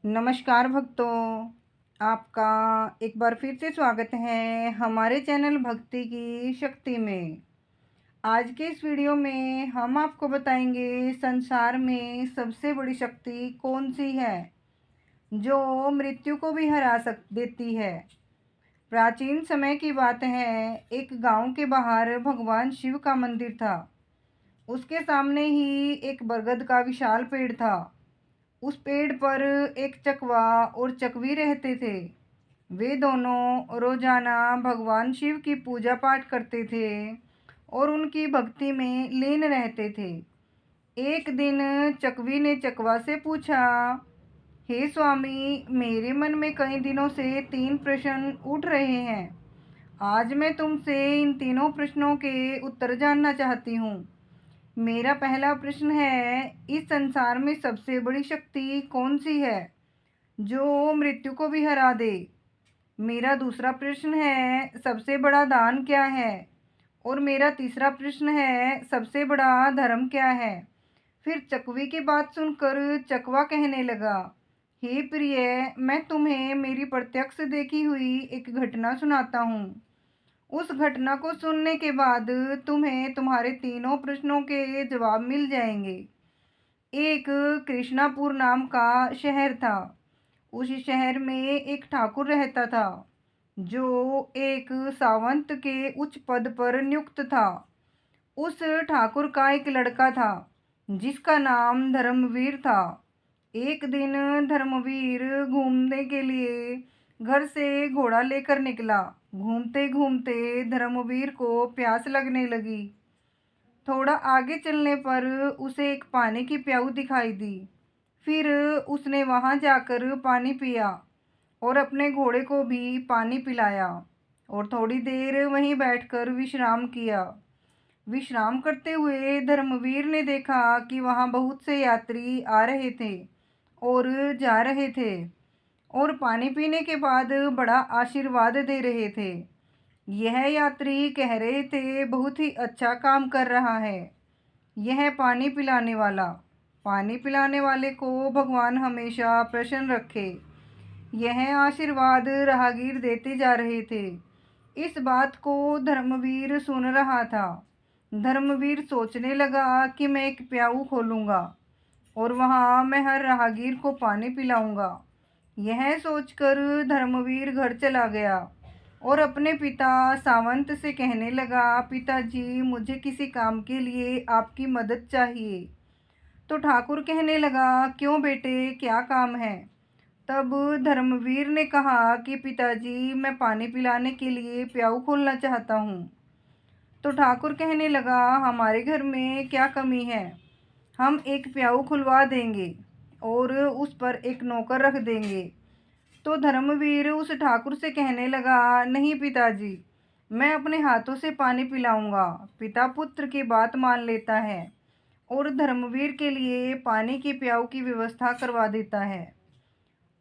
नमस्कार भक्तों, आपका एक बार फिर से स्वागत है हमारे चैनल भक्ति की शक्ति में। आज के इस वीडियो में हम आपको बताएंगे संसार में सबसे बड़ी शक्ति कौन सी है जो मृत्यु को भी हरा सक देती है। प्राचीन समय की बात है, एक गांव के बाहर भगवान शिव का मंदिर था। उसके सामने ही एक बरगद का विशाल पेड़ था। उस पेड़ पर एक चकवा और चकवी रहते थे। वे दोनों रोजाना भगवान शिव की पूजा पाठ करते थे और उनकी भक्ति में लीन रहते थे। एक दिन चकवी ने चकवा से पूछा, हे स्वामी, मेरे मन में कई दिनों से 3 प्रश्न उठ रहे हैं। आज मैं तुमसे इन तीनों प्रश्नों के उत्तर जानना चाहती हूँ। मेरा पहला प्रश्न है, इस संसार में सबसे बड़ी शक्ति कौन सी है जो मृत्यु को भी हरा दे। मेरा दूसरा प्रश्न है, सबसे बड़ा दान क्या है। और मेरा तीसरा प्रश्न है, सबसे बड़ा धर्म क्या है। फिर चकवी की बात सुनकर चकवा कहने लगा, हे प्रिय, मैं तुम्हें मेरी प्रत्यक्ष देखी हुई एक घटना सुनाता हूँ। उस घटना को सुनने के बाद तुम्हें तुम्हारे तीनों प्रश्नों के जवाब मिल जाएंगे। एक कृष्णापुर नाम का शहर था। उस शहर में एक ठाकुर रहता था जो एक सावंत के उच्च पद पर नियुक्त था। उस ठाकुर का एक लड़का था जिसका नाम धर्मवीर था। एक दिन धर्मवीर घूमने के लिए घर से घोड़ा लेकर निकला। घूमते घूमते धर्मवीर को प्यास लगने लगी। थोड़ा आगे चलने पर उसे एक पानी की प्याऊ दिखाई दी। फिर उसने वहां जाकर पानी पिया और अपने घोड़े को भी पानी पिलाया और थोड़ी देर वहीं बैठकर विश्राम किया। विश्राम करते हुए धर्मवीर ने देखा कि वहां बहुत से यात्री आ रहे थे और जा रहे थे और पानी पीने के बाद बड़ा आशीर्वाद दे रहे थे। यह यात्री कह रहे थे, बहुत ही अच्छा काम कर रहा है यह पानी पिलाने वाले को भगवान हमेशा प्रसन्न रखे। यह आशीर्वाद राहगीर देते जा रहे थे। इस बात को धर्मवीर सुन रहा था। धर्मवीर सोचने लगा कि मैं एक प्याऊ खोलूंगा और वहां मैं हर राहगीर को पानी पिलाऊंगा। यह सोचकर धर्मवीर घर चला गया और अपने पिता सावंत से कहने लगा, पिताजी, मुझे किसी काम के लिए आपकी मदद चाहिए। तो ठाकुर कहने लगा, क्यों बेटे, क्या काम है। तब धर्मवीर ने कहा कि पिताजी, मैं पानी पिलाने के लिए प्याऊ खोलना चाहता हूँ। तो ठाकुर कहने लगा, हमारे घर में क्या कमी है, हम एक प्याऊ खुलवा देंगे और उस पर एक नौकर रख देंगे। तो धर्मवीर उस ठाकुर से कहने लगा, नहीं पिताजी, मैं अपने हाथों से पानी पिलाऊंगा। पिता पुत्र की बात मान लेता है और धर्मवीर के लिए पानी की प्याऊ की व्यवस्था करवा देता है।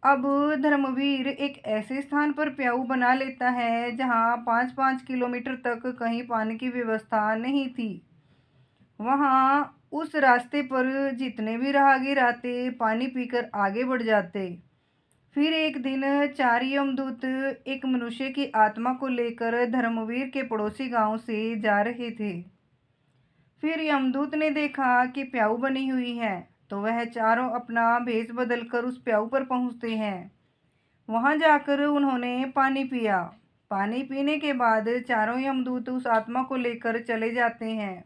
अब धर्मवीर एक ऐसे स्थान पर प्याऊ बना लेता है जहाँ 5-5 किलोमीटर तक कहीं पानी की व्यवस्था नहीं थी। वहाँ उस रास्ते पर जितने भी राहगीर आते पानी पीकर आगे बढ़ जाते। फिर एक दिन 4 यमदूत एक मनुष्य की आत्मा को लेकर धर्मवीर के पड़ोसी गांव से जा रहे थे। फिर यमदूत ने देखा कि प्याऊ बनी हुई है तो वह चारों अपना भेष बदलकर उस प्याऊ पर पहुंचते हैं। वहां जाकर उन्होंने पानी पिया। पानी पीने के बाद चारों यमदूत उस आत्मा को लेकर चले जाते हैं।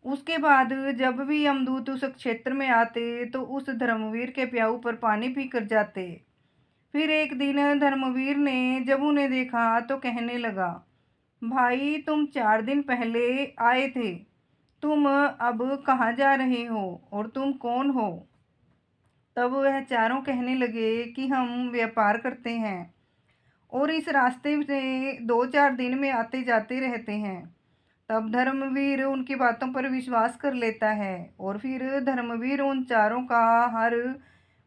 उसके बाद जब भी यमदूत उस क्षेत्र में आते तो उस धर्मवीर के प्याऊ पर पानी पीकर जाते। फिर एक दिन धर्मवीर ने जब उन्हें देखा तो कहने लगा, भाई, तुम 4 दिन पहले आए थे, तुम अब कहाँ जा रहे हो और तुम कौन हो। तब वह चारों कहने लगे कि हम व्यापार करते हैं और इस रास्ते से 2-4 दिन में आते जाते रहते हैं। तब धर्मवीर उनकी बातों पर विश्वास कर लेता है और फिर धर्मवीर उन चारों का हर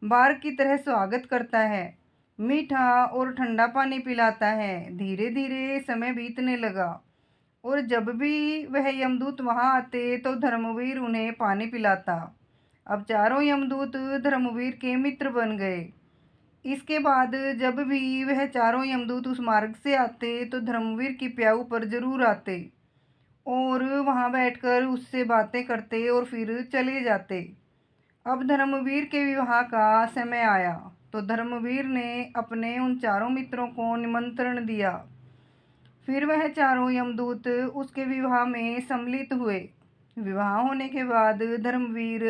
बार की तरह स्वागत करता है, मीठा और ठंडा पानी पिलाता है। धीरे धीरे समय बीतने लगा और जब भी वह यमदूत वहां आते तो धर्मवीर उन्हें पानी पिलाता। अब चारों यमदूत धर्मवीर के मित्र बन गए इसके बाद जब भी वह चारों यमदूत उस मार्ग से आते तो धर्मवीर की प्याऊ पर जरूर आते और वहाँ बैठकर उससे बातें करते और फिर चले जाते। अब धर्मवीर के विवाह का समय आया तो धर्मवीर ने अपने उन चारों मित्रों को निमंत्रण दिया। फिर वह चारों यमदूत उसके विवाह में सम्मिलित हुए। विवाह होने के बाद धर्मवीर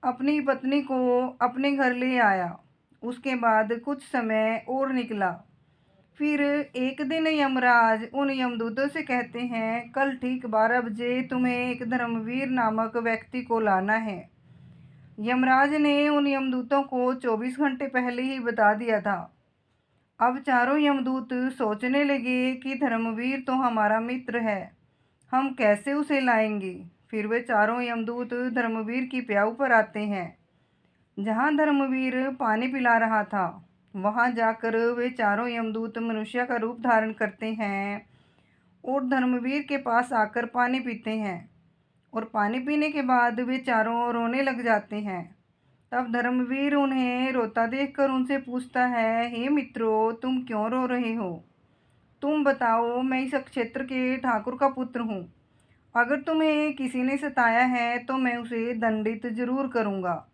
अपनी पत्नी को अपने घर ले आया। उसके बाद कुछ समय और निकला। फिर एक दिन यमराज उन यमदूतों से कहते हैं, कल ठीक 12 बजे तुम्हें एक धर्मवीर नामक व्यक्ति को लाना है। यमराज ने उन यमदूतों को 24 घंटे पहले ही बता दिया था। अब चारों यमदूत सोचने लगे कि धर्मवीर तो हमारा मित्र है, हम कैसे उसे लाएंगे। फिर वे चारों यमदूत धर्मवीर की प्याऊ पर आते हैं। जहाँ धर्मवीर पानी पिला रहा था वहाँ जाकर वे चारों यमदूत मनुष्य का रूप धारण करते हैं और धर्मवीर के पास आकर पानी पीते हैं। और पानी पीने के बाद वे चारों रोने लग जाते हैं। तब धर्मवीर उन्हें रोता देखकर उनसे पूछता है, हे मित्रों, तुम क्यों रो रहे हो? तुम बताओ, मैं इस क्षेत्र के ठाकुर का पुत्र हूँ। अगर तुम्हें किसी ने सताया है तो मैं उसे दंडित जरूर करूँगा।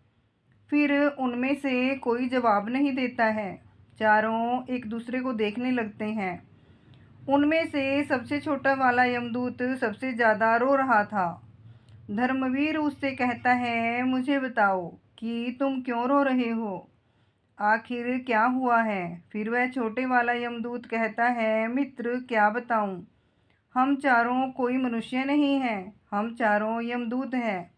फिर उनमें से कोई जवाब नहीं देता है। चारों एक दूसरे को देखने लगते हैं। उनमें से सबसे छोटा वाला यमदूत सबसे ज़्यादा रो रहा था। धर्मवीर उससे कहता है, मुझे बताओ कि तुम क्यों रो रहे हो, आखिर क्या हुआ है? फिर वह छोटे वाला यमदूत कहता है, मित्र क्या बताऊं, हम चारों कोई मनुष्य नहीं हैं, हम चारों यमदूत हैं।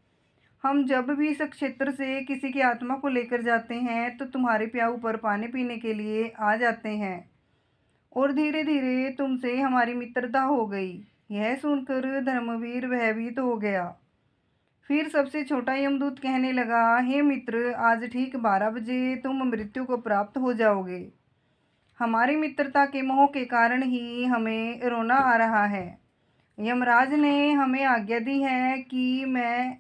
हम जब भी इस क्षेत्र से किसी की आत्मा को लेकर जाते हैं तो तुम्हारे प्याऊ पर पानी पीने के लिए आ जाते हैं और धीरे धीरे तुमसे हमारी मित्रता हो गई। यह सुनकर धर्मवीर भयभीत हो गया। फिर सबसे छोटा यमदूत कहने लगा, हे मित्र, आज ठीक 12 बजे तुम मृत्यु को प्राप्त हो जाओगे। हमारी मित्रता के मोह के कारण ही हमें रोना आ रहा है। यमराज ने हमें आज्ञा दी है कि मैं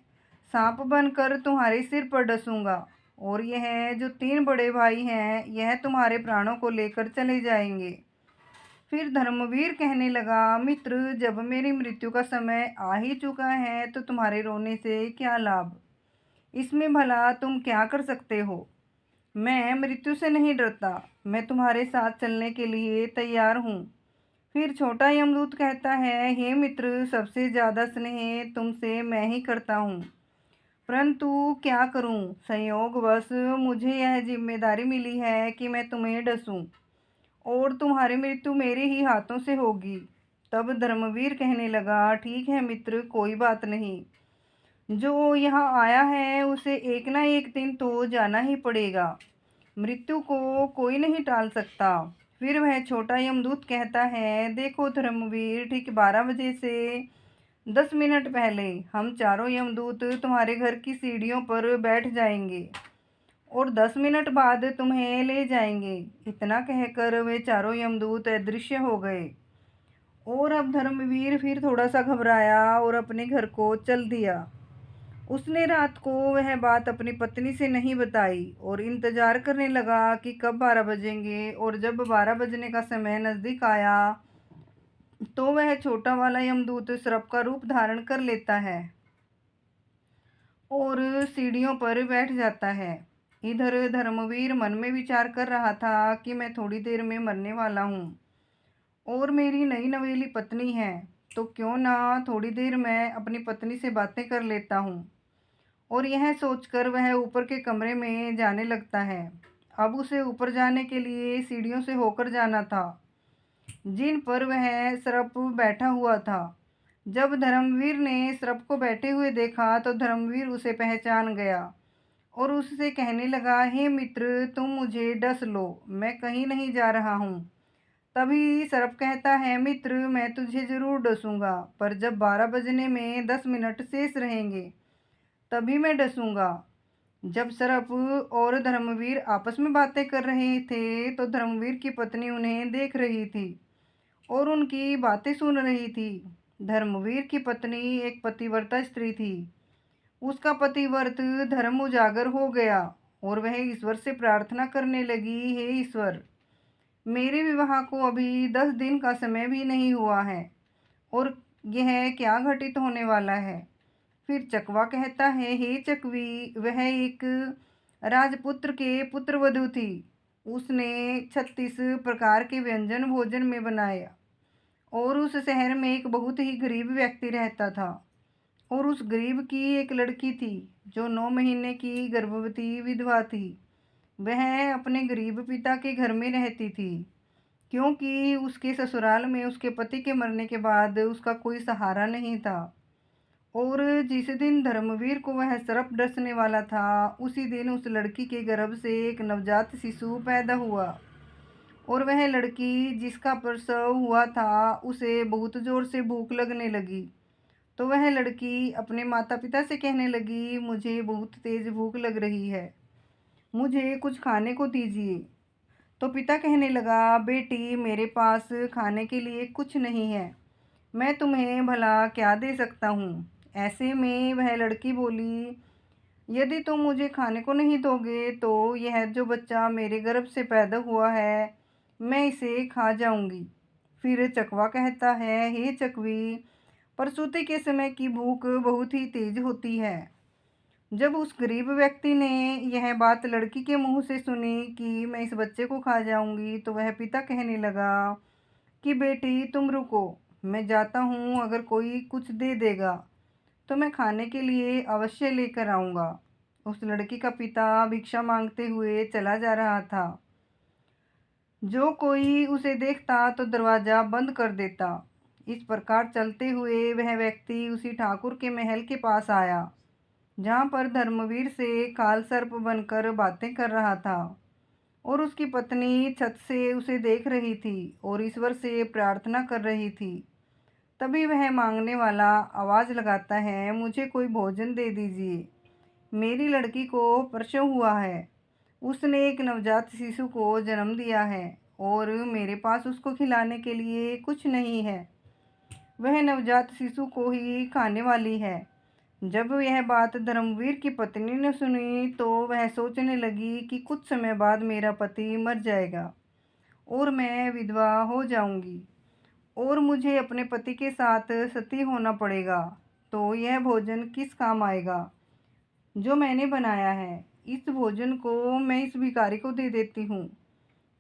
सांप बनकर तुम्हारे सिर पर डसूंगा और यह जो 3 बड़े भाई हैं यह तुम्हारे प्राणों को लेकर चले जाएंगे। फिर धर्मवीर कहने लगा, मित्र, जब मेरी मृत्यु का समय आ ही चुका है तो तुम्हारे रोने से क्या लाभ? इसमें भला तुम क्या कर सकते हो? मैं मृत्यु से नहीं डरता, मैं तुम्हारे साथ चलने के लिए तैयार हूँ। फिर छोटा यमदूत कहता है, हे मित्र, सबसे ज़्यादा स्नेह तुमसे मैं ही करता हूँ, परंतु क्या करूँ, संयोगवश मुझे यह जिम्मेदारी मिली है कि मैं तुम्हें डसूं और तुम्हारी मृत्यु मेरे ही हाथों से होगी। तब धर्मवीर कहने लगा, ठीक है मित्र, कोई बात नहीं, जो यहाँ आया है उसे एक ना एक दिन तो जाना ही पड़ेगा, मृत्यु को कोई नहीं टाल सकता। फिर वह छोटा यमदूत कहता है, देखो धर्मवीर, ठीक 12 बजे से 10 मिनट पहले हम चारों यमदूत तुम्हारे घर की सीढ़ियों पर बैठ जाएंगे और 10 मिनट बाद तुम्हें ले जाएंगे। इतना कहकर वे चारों यमदूत अदृश्य हो गए। और अब धर्मवीर फिर थोड़ा सा घबराया और अपने घर को चल दिया। उसने रात को वह बात अपनी पत्नी से नहीं बताई और इंतजार करने लगा कि कब 12 बजेंगे। और जब 12 बजने का समय नज़दीक आया तो वह छोटा वाला यमदूत सर्प का रूप धारण कर लेता है और सीढ़ियों पर बैठ जाता है। इधर धर्मवीर मन में विचार कर रहा था कि मैं थोड़ी देर में मरने वाला हूँ और मेरी नई नवेली पत्नी है, तो क्यों ना थोड़ी देर मैं अपनी पत्नी से बातें कर लेता हूँ। और यह सोचकर वह ऊपर के कमरे में जाने लगता है। अब उसे ऊपर जाने के लिए सीढ़ियों से होकर जाना था जिन पर वह सर्प बैठा हुआ था। जब धर्मवीर ने सर्प को बैठे हुए देखा तो धर्मवीर उसे पहचान गया और उससे कहने लगा, हे मित्र, तुम मुझे डस लो, मैं कहीं नहीं जा रहा हूँ। तभी सर्प कहता है, मित्र, मैं तुझे जरूर डसूंगा, पर जब 12 बजने में 10 मिनट शेष रहेंगे तभी मैं डसूंगा। जब सर्प और धर्मवीर आपस में बातें कर रहे थे तो धर्मवीर की पत्नी उन्हें देख रही थी और उनकी बातें सुन रही थी। धर्मवीर की पत्नी एक पतिव्रता स्त्री थी। उसका पतिव्रत धर्म उजागर हो गया और वह ईश्वर से प्रार्थना करने लगी, हे ईश्वर, मेरे विवाह को अभी 10 दिन का समय भी नहीं हुआ है और यह क्या घटित होने वाला है। फिर चकवा कहता है, हे चकवी, वह एक राजपुत्र के पुत्रवधू थी। उसने 36 प्रकार के व्यंजन भोजन में बनाया और उस शहर में एक बहुत ही गरीब व्यक्ति रहता था और उस गरीब की एक लड़की थी जो 9 महीने की गर्भवती विधवा थी। वह अपने गरीब पिता के घर में रहती थी क्योंकि उसके ससुराल में उसके पति के मरने के बाद उसका कोई सहारा नहीं था। और जिस दिन धर्मवीर को वह सर्प डसने वाला था, उसी दिन उस लड़की के गर्भ से एक नवजात शिशु पैदा हुआ और वह लड़की जिसका प्रसव हुआ था उसे बहुत जोर से भूख लगने लगी। तो वह लड़की अपने माता पिता से कहने लगी, मुझे बहुत तेज भूख लग रही है, मुझे कुछ खाने को दीजिए। तो पिता कहने लगा, बेटी, मेरे पास खाने के लिए कुछ नहीं है, मैं तुम्हें भला क्या दे सकता हूँ। ऐसे में वह लड़की बोली, यदि तुम मुझे खाने को नहीं दोगे तो यह जो बच्चा मेरे गर्भ से पैदा हुआ है, मैं इसे खा जाऊंगी। फिर चकवा कहता है, हे चकवी, प्रसूति के समय की भूख बहुत ही तेज होती है। जब उस गरीब व्यक्ति ने यह बात लड़की के मुंह से सुनी कि मैं इस बच्चे को खा जाऊंगी, तो वह पिता कहने लगा कि बेटी, तुम रुको, मैं जाता हूँ, अगर कोई कुछ दे देगा तो मैं खाने के लिए अवश्य लेकर आऊँगा। उस लड़की का पिता भिक्षा मांगते हुए चला जा रहा था। जो कोई उसे देखता तो दरवाज़ा बंद कर देता। इस प्रकार चलते हुए वह व्यक्ति उसी ठाकुर के महल के पास आया जहाँ पर धर्मवीर से काल सर्प बनकर बातें कर रहा था और उसकी पत्नी छत से उसे देख रही थी और ईश्वर से प्रार्थना कर रही थी। तभी वह मांगने वाला आवाज़ लगाता है, मुझे कोई भोजन दे दीजिए, मेरी लड़की को प्रसव हुआ है, उसने एक नवजात शिशु को जन्म दिया है और मेरे पास उसको खिलाने के लिए कुछ नहीं है, वह नवजात शिशु को ही खाने वाली है। जब यह बात धर्मवीर की पत्नी ने सुनी तो वह सोचने लगी कि कुछ समय बाद मेरा पति मर जाएगा और मैं विधवा हो जाऊंगी और मुझे अपने पति के साथ सती होना पड़ेगा, तो यह भोजन किस काम आएगा जो मैंने बनाया है। इस भोजन को मैं इस भिखारी को दे देती हूँ।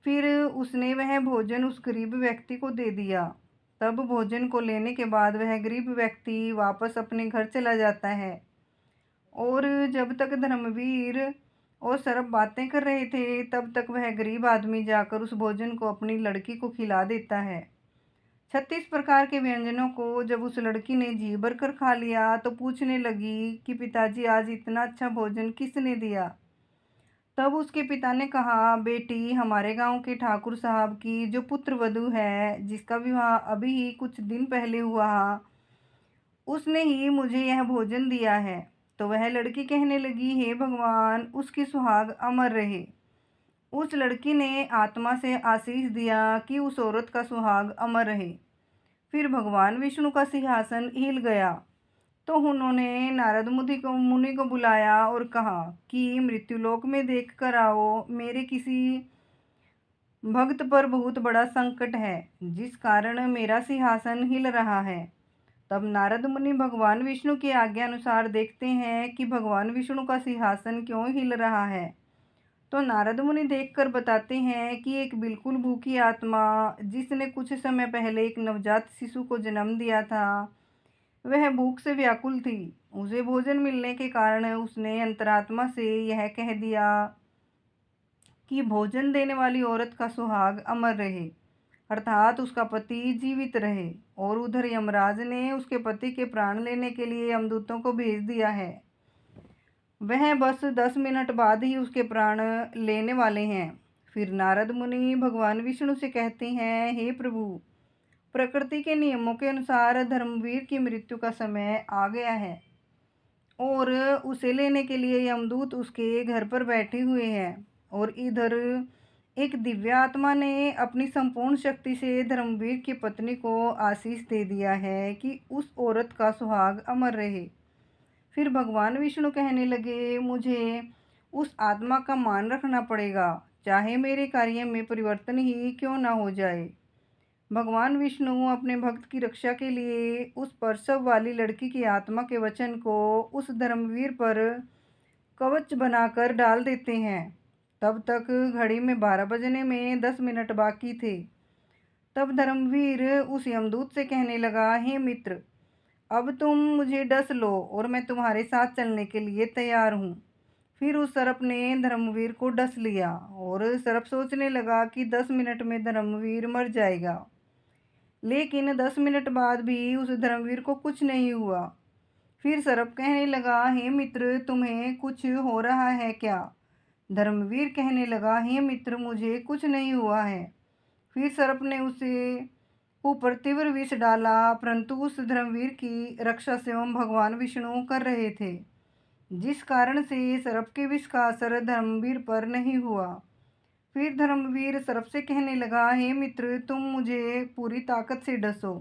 फिर उसने वह भोजन उस गरीब व्यक्ति को दे दिया। तब भोजन को लेने के बाद वह गरीब व्यक्ति वापस अपने घर चला जाता है और जब तक धर्मवीर और सर्प बातें कर रहे थे तब तक वह गरीब आदमी जाकर उस भोजन को अपनी लड़की को खिला देता है। 36 प्रकार के व्यंजनों को जब उस लड़की ने जी भर कर खा लिया तो पूछने लगी कि पिताजी, आज इतना अच्छा भोजन किसने दिया। तब उसके पिता ने कहा, बेटी, हमारे गांव के ठाकुर साहब की जो पुत्रवधू है, जिसका विवाह अभी ही कुछ दिन पहले हुआ, उसने ही मुझे यह भोजन दिया है। तो वह लड़की कहने लगी, हे भगवान, उसकी सुहाग अमर रहे। उस लड़की ने आत्मा से आशीष दिया कि उस औरत का सुहाग अमर रहे। फिर भगवान विष्णु का सिंहासन हिल गया तो उन्होंने नारद मुनि को बुलाया और कहा कि मृत्युलोक में देख कर आओ, मेरे किसी भक्त पर बहुत बड़ा संकट है जिस कारण मेरा सिंहासन हिल रहा है। तब नारद मुनि भगवान विष्णु की आज्ञा अनुसार देखते हैं कि भगवान विष्णु का सिंहासन क्यों हिल रहा है। तो नारद मुनि देखकर बताते हैं कि एक बिल्कुल भूखी आत्मा जिसने कुछ समय पहले एक नवजात शिशु को जन्म दिया था, वह भूख से व्याकुल थी। उसे भोजन मिलने के कारण उसने अंतरात्मा से यह कह दिया कि भोजन देने वाली औरत का सुहाग अमर रहे, अर्थात उसका पति जीवित रहे। और उधर यमराज ने उसके पति के प्राण लेने के लिए यमदूतों को भेज दिया है। वह बस 10 मिनट बाद ही उसके प्राण लेने वाले हैं। फिर नारद मुनि भगवान विष्णु से कहते हैं, हे प्रभु, प्रकृति के नियमों के अनुसार धर्मवीर की मृत्यु का समय आ गया है और उसे लेने के लिए यमदूत उसके घर पर बैठे हुए हैं। और इधर एक दिव्य आत्मा ने अपनी संपूर्ण शक्ति से धर्मवीर की पत्नी को आशीष दे दिया है कि उस औरत का सुहाग अमर रहे। फिर भगवान विष्णु कहने लगे, मुझे उस आत्मा का मान रखना पड़ेगा, चाहे मेरे कार्य में परिवर्तन ही क्यों ना हो जाए। भगवान विष्णु अपने भक्त की रक्षा के लिए उस प्रसव वाली लड़की की आत्मा के वचन को उस धर्मवीर पर कवच बनाकर डाल देते हैं। तब तक घड़ी में 12 बजने में 10 मिनट बाकी थे। तब धर्मवीर उस यमदूत से कहने लगा, हे मित्र, अब तुम मुझे डस लो और मैं तुम्हारे साथ चलने के लिए तैयार हूँ। फिर उस सर्प ने धर्मवीर को डस लिया और सर्प सोचने लगा कि 10 मिनट में धर्मवीर मर जाएगा। लेकिन 10 मिनट बाद भी उस धर्मवीर को कुछ नहीं हुआ। फिर सर्प कहने लगा, हे मित्र, तुम्हें कुछ हो रहा है क्या? धर्मवीर कहने लगा, हे मित्र, मुझे कुछ नहीं हुआ है। फिर सर्प ने उसे ऊपर तीव्र विष डाला, परंतु उस धर्मवीर की रक्षा स्वयं भगवान विष्णु कर रहे थे, जिस कारण से सर्प के विष का असर धर्मवीर पर नहीं हुआ। फिर धर्मवीर सर्प से कहने लगा, हे मित्र, तुम मुझे पूरी ताकत से डसो।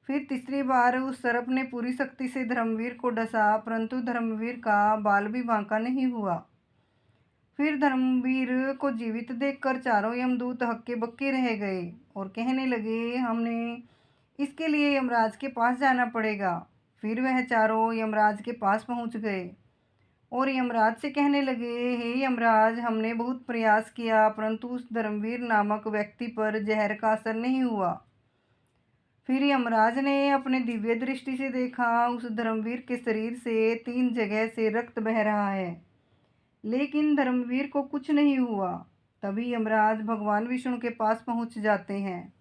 फिर तीसरी बार उस सर्प ने पूरी शक्ति से धर्मवीर को डसा, परंतु धर्मवीर का बाल भी बांका नहीं हुआ। फिर धर्मवीर को जीवित देखकर चारों यमदूत हक्के बक्के रह गए और कहने लगे, हमने इसके लिए यमराज के पास जाना पड़ेगा। फिर वह चारों यमराज के पास पहुंच गए और यमराज से कहने लगे, हे यमराज, हमने बहुत प्रयास किया, परंतु उस धर्मवीर नामक व्यक्ति पर जहर का असर नहीं हुआ। फिर यमराज ने अपने दिव्य दृष्टि से देखा, उस धर्मवीर के शरीर से 3 जगह से रक्त बह रहा है, लेकिन धर्मवीर को कुछ नहीं हुआ। तभी यमराज भगवान विष्णु के पास पहुंच जाते हैं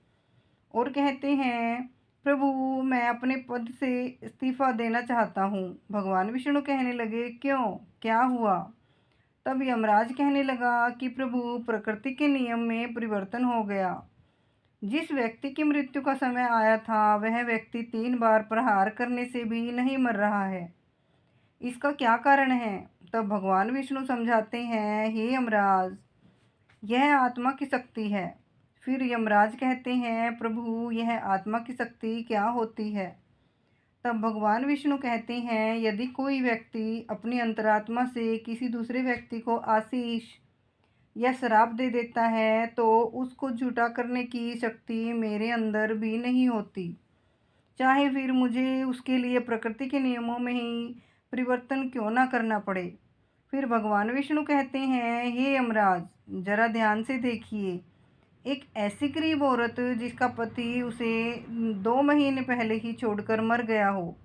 और कहते हैं, प्रभु, मैं अपने पद से इस्तीफा देना चाहता हूँ। भगवान विष्णु कहने लगे, क्यों, क्या हुआ? तब यमराज कहने लगा कि प्रभु, प्रकृति के नियम में परिवर्तन हो गया। जिस व्यक्ति की मृत्यु का समय आया था, वह व्यक्ति 3 बार प्रहार करने से भी नहीं मर रहा है। इसका क्या कारण है? तब भगवान विष्णु समझाते हैं, हे यमराज, यह आत्मा की शक्ति है। फिर यमराज कहते हैं, प्रभु, यह आत्मा की शक्ति क्या होती है? तब भगवान विष्णु कहते हैं, यदि कोई व्यक्ति अपनी अंतरात्मा से किसी दूसरे व्यक्ति को आशीष या श्राप दे देता है, तो उसको झूठा करने की शक्ति मेरे अंदर भी नहीं होती, चाहे फिर मुझे उसके लिए प्रकृति के नियमों में ही परिवर्तन क्यों ना करना पड़े। फिर भगवान विष्णु कहते हैं, हे यमराज, जरा ध्यान से देखिए, एक ऐसी गरीब औरत जिसका पति उसे 2 महीने पहले ही छोड़कर मर गया हो,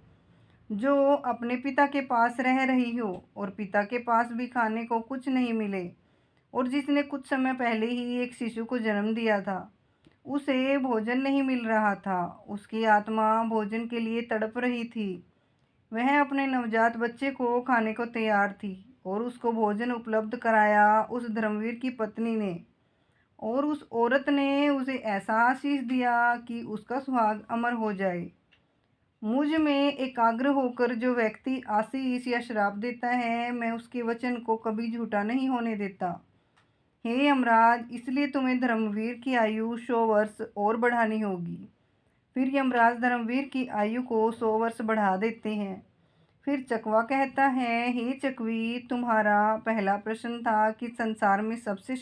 जो अपने पिता के पास रह रही हो और पिता के पास भी खाने को कुछ नहीं मिले, और जिसने कुछ समय पहले ही एक शिशु को जन्म दिया था, उसे भोजन नहीं मिल रहा था। उसकी आत्मा भोजन के लिए तड़प रही थी। वह अपने नवजात बच्चे को खाने को तैयार थी और उसको भोजन उपलब्ध कराया उस धर्मवीर की पत्नी ने, और उस औरत ने उसे ऐसा आशीष दिया कि उसका सुहाग अमर हो जाए। मुझ में एकाग्र होकर जो व्यक्ति आशीष या श्राप देता है, मैं उसके वचन को कभी झूठा नहीं होने देता। हे यमराज, इसलिए तुम्हें धर्मवीर की आयु 100 वर्ष और बढ़ानी होगी। फिर यमराज धर्मवीर की आयु को 100 वर्ष बढ़ा देते हैं। फिर चकवा कहता है, हे चकवी, तुम्हारा पहला प्रश्न था कि संसार में सबसे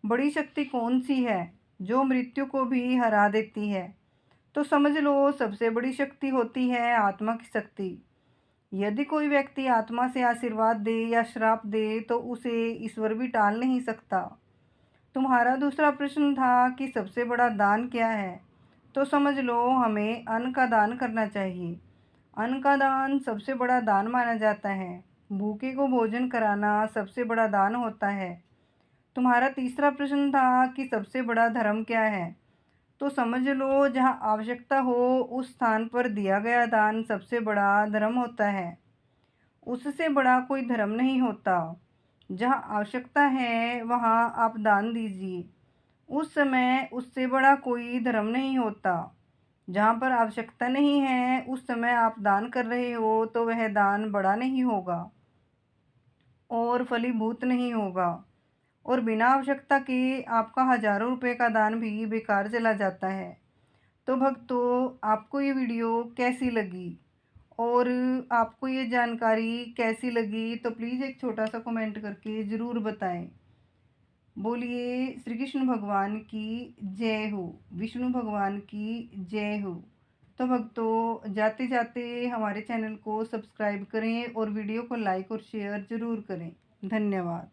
बड़ी शक्ति कौन सी है जो मृत्यु को भी हरा देती है। तो समझ लो, सबसे बड़ी शक्ति होती है आत्मा की शक्ति। यदि कोई व्यक्ति आत्मा से आशीर्वाद दे या श्राप दे, तो उसे ईश्वर भी टाल नहीं सकता। तुम्हारा दूसरा प्रश्न था कि सबसे बड़ा दान क्या है। तो समझ लो, हमें अन्न का दान करना चाहिए। अन्न का दान सबसे बड़ा दान माना जाता है। भूखे को भोजन कराना सबसे बड़ा दान होता है। तुम्हारा तीसरा प्रश्न था कि सबसे बड़ा धर्म क्या है। तो समझ लो, जहाँ आवश्यकता हो उस स्थान पर दिया गया दान सबसे बड़ा धर्म होता है। उससे बड़ा कोई धर्म नहीं होता। जहाँ आवश्यकता है वहाँ आप दान दीजिए, उस समय उससे बड़ा कोई धर्म नहीं होता। जहाँ पर आवश्यकता नहीं है उस समय आप दान कर रहे हो, तो वह दान बड़ा नहीं होगा और फलीभूत नहीं होगा, और बिना आवश्यकता के आपका हजारों रुपए का दान भी बेकार चला जाता है। तो भक्तों, आपको ये वीडियो कैसी लगी और आपको ये जानकारी कैसी लगी तो प्लीज़ एक छोटा सा कमेंट करके ज़रूर बताएं। बोलिए श्री कृष्ण भगवान की जय हो, विष्णु भगवान की जय हो। तो भक्तों, जाते जाते हमारे चैनल को सब्सक्राइब करें और वीडियो को लाइक और शेयर ज़रूर करें। धन्यवाद।